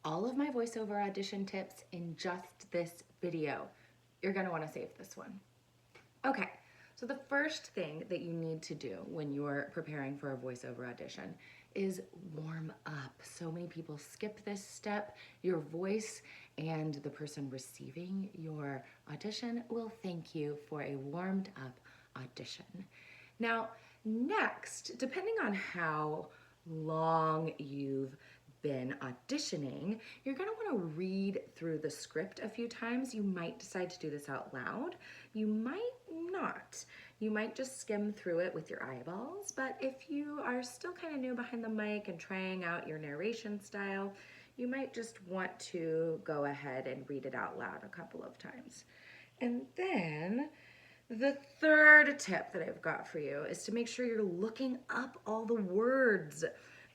all of my voiceover audition tips in just this video. You're gonna wanna save this one. Okay, so the first thing that you need to do when you're preparing for a voiceover audition is warm up. So many people skip this step. Your voice and the person receiving your audition will thank you for a warmed up audition. Now, next, depending on how long you've been auditioning, you're gonna wanna read through the script a few times. You might decide to do this out loud. You might not. You might just skim through it with your eyeballs, but if you are still kind of new behind the mic and trying out your narration style, you might just want to go ahead and read it out loud a couple of times. And then the third tip that I've got for you is to make sure you're looking up all the words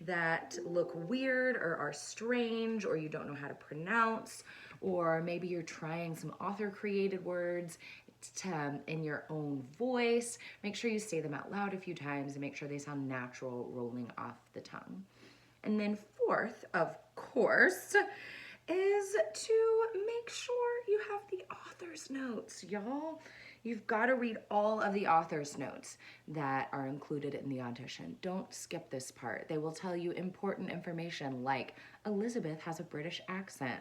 that look weird or are strange or you don't know how to pronounce, or maybe you're trying some author created words in your own voice. Make sure you say them out loud a few times and make sure they sound natural rolling off the tongue. And then fourth, of course, is to make sure you have the author's notes, y'all. You've got to read all of the author's notes that are included in the audition. Don't skip this part. They will tell you important information like Elizabeth has a British accent.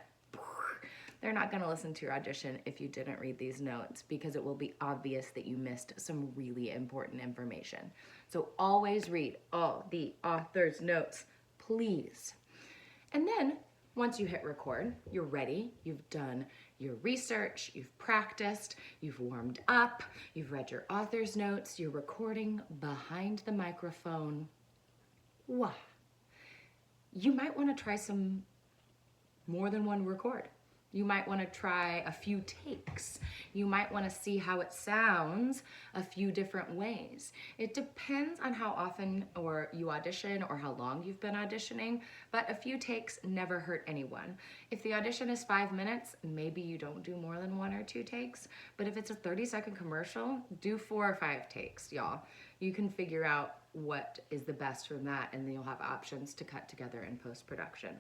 They're not going to listen to your audition if you didn't read these notes because it will be obvious that you missed some really important information. So always read all the author's notes, please. And then once you hit record, you're ready. You've done your research, you've practiced, you've warmed up, you've read your author's notes, you're recording behind the microphone. Wow. You might want to try some more than one record. You might want to try a few takes. You might want to see how it sounds a few different ways. It depends on how often or you audition or how long you've been auditioning, but a few takes never hurt anyone. If the audition is 5 minutes, maybe you don't do more than 1 or 2 takes, but if it's a 30-second commercial, do 4 or 5 takes, y'all. You can figure out what is the best from that, and then you'll have options to cut together in post-production.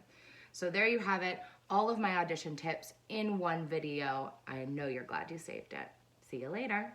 So there you have it, all of my audition tips in one video. I know you're glad you saved it. See you later.